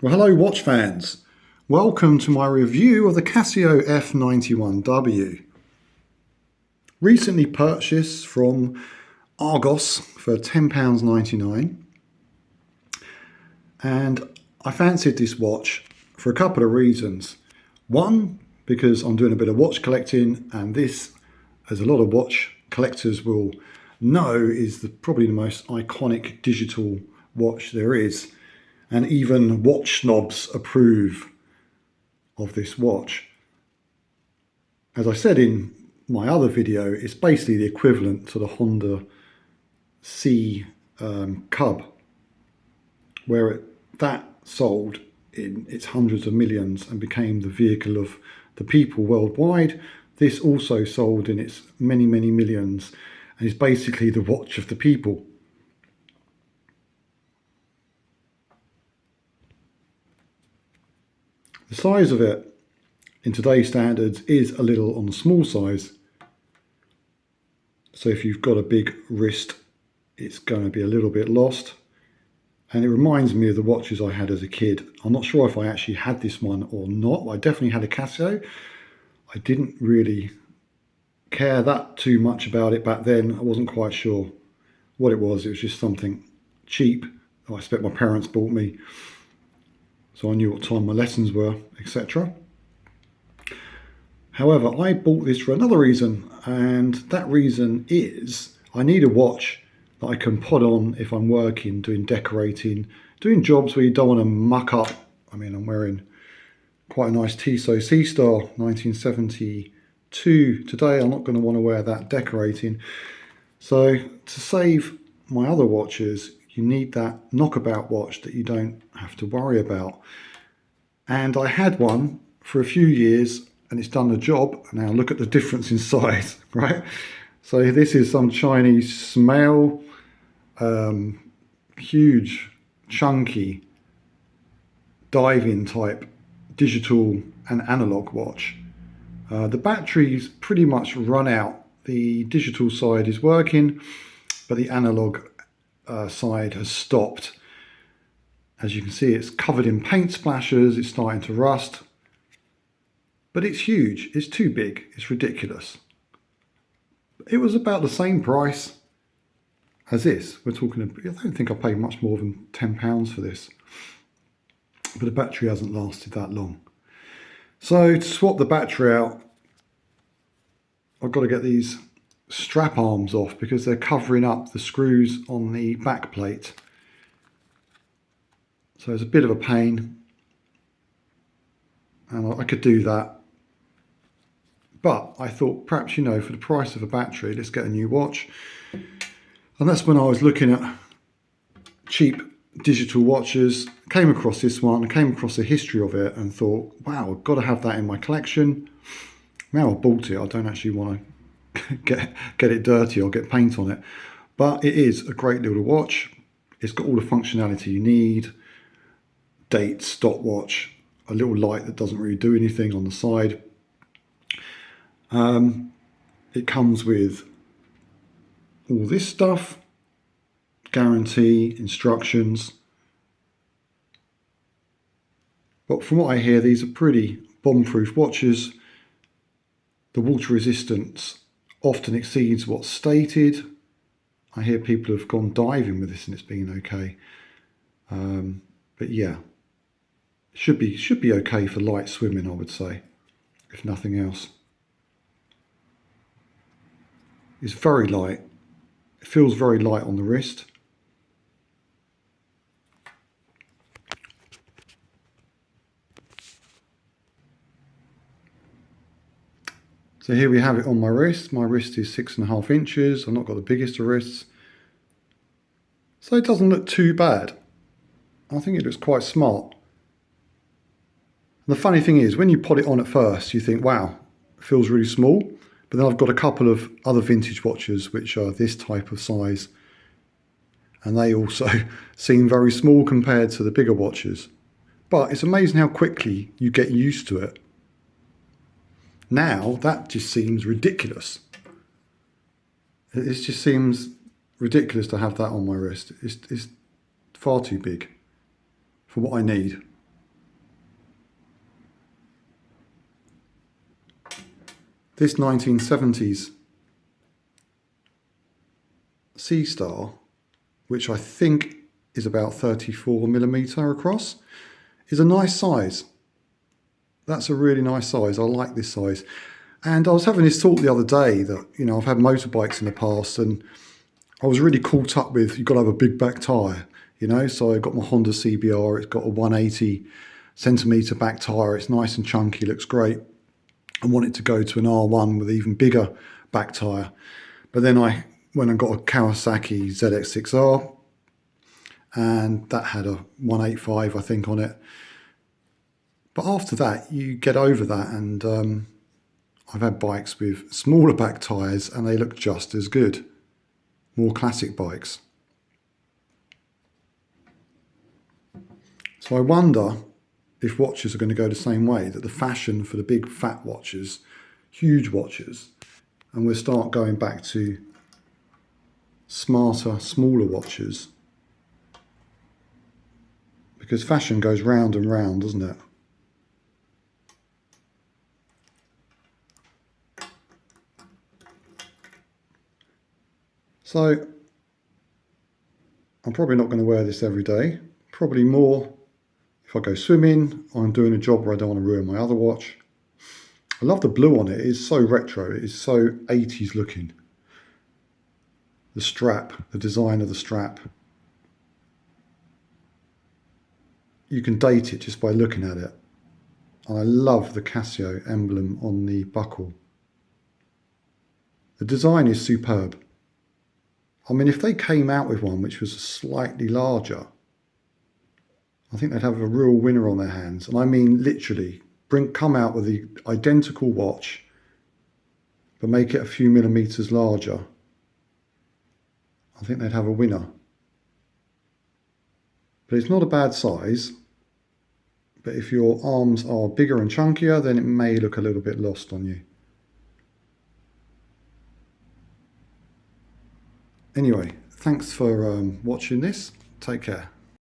Well, hello watch fans. Welcome to my review of the Casio f-91W. Recently purchased from Argos for £10.99, and I fancied this watch for a couple of reasons. One, because I'm doing a bit of watch collecting, and this, as a lot of watch collectors will know, is probably the most iconic digital watch there is. And even watch snobs approve of this watch. As I said in my other video, it's basically the equivalent to the Honda C Cub, where that sold in its hundreds of millions and became the vehicle of the people worldwide. This also sold in its many, many millions and is basically the watch of the people. The size of it in today's standards is a little on the small size. So if you've got a big wrist, it's going to be a little bit lost. And it reminds me of the watches I had as a kid. I'm not sure if I actually had this one or not. I definitely had a Casio. I didn't really care that too much about it back then. I wasn't quite sure what it was. It was just something cheap. I expect my parents bought me, so I knew what time my lessons were, etc. However, I bought this for another reason, and that reason is I need a watch that I can put on if I'm working, doing decorating, doing jobs where you don't want to muck up. I mean, I'm wearing quite a nice Tissot C-Star 1972 today. I'm not going to want to wear that decorating. So to save my other watches, you need that knockabout watch that you don't have to worry about. And I had one for a few years and it's done the job. Now look at the difference in size, right? So this is some Chinese smale, huge, chunky, diving type digital and analog watch. The battery's pretty much run out. The digital side is working, but the analog side has stopped. As you can see, it's covered in paint splashes, it's starting to rust. But it's huge, it's too big, it's ridiculous. It was about the same price as this. We're talking, I don't think I paid much more than £10 for this. But the battery hasn't lasted that long. So to swap the battery out, I've got to get these strap arms off because they're covering up the screws on the back plate. So it's a bit of a pain, and I could do that. But I thought perhaps, you know, for the price of a battery, let's get a new watch. And that's when I was looking at cheap digital watches, came across this one, came across the history of it and thought, wow, I've got to have that in my collection. Now I bought it, I don't actually want to get it dirty or get paint on it. But it is a great little watch. It's got all the functionality you need. Date, stopwatch, a little light that doesn't really do anything on the side. It comes with all this stuff, guarantee, instructions. But from what I hear, these are pretty bomb-proof watches. The water resistance often exceeds what's stated. I hear people have gone diving with this and it's been okay. But yeah, should be okay for light swimming, I would say, if nothing else. It's very light. It feels very light on the wrist. So here we have it on my wrist. My wrist is 6.5 inches. I've not got the biggest of wrists. So it doesn't look too bad. I think it looks quite smart. And the funny thing is, when you put it on at first, you think, wow, it feels really small. But then I've got a couple of other vintage watches which are this type of size, and they also seem very small compared to the bigger watches. But it's amazing how quickly you get used to it. Now that just seems ridiculous. It just seems ridiculous to have that on my wrist. It's far too big for what I need. This 1970s Sea Star, which I think is about 34mm across, is a nice size. That's a really nice size. I like this size. And I was having this thought the other day that, you know, I've had motorbikes in the past and I was really caught up with, you've got to have a big back tyre, you know. So I got my Honda CBR, it's got a 180cm back tyre, it's nice and chunky, looks great. I wanted to go to an R1 with even bigger back tyre. But then I went and got a Kawasaki ZX6R, and that had a 185, I think, on it. But after that, you get over that, and I've had bikes with smaller back tyres, and they look just as good. More classic bikes. So I wonder if watches are going to go the same way, that the fashion for the big fat watches, huge watches, and we'll start going back to smarter, smaller watches, because fashion goes round and round, doesn't it? So I'm probably not going to wear this every day, probably more if I go swimming, or I'm doing a job where I don't want to ruin my other watch. I love the blue on it. It is so retro. It is so 80s looking. The strap, the design of the strap. You can date it just by looking at it. And I love the Casio emblem on the buckle. The design is superb. I mean, if they came out with one which was slightly larger, I think they'd have a real winner on their hands. And I mean literally, come out with the identical watch, but make it a few millimeters larger. I think they'd have a winner. But it's not a bad size. But if your arms are bigger and chunkier, then it may look a little bit lost on you. Anyway, thanks for watching this. Take care.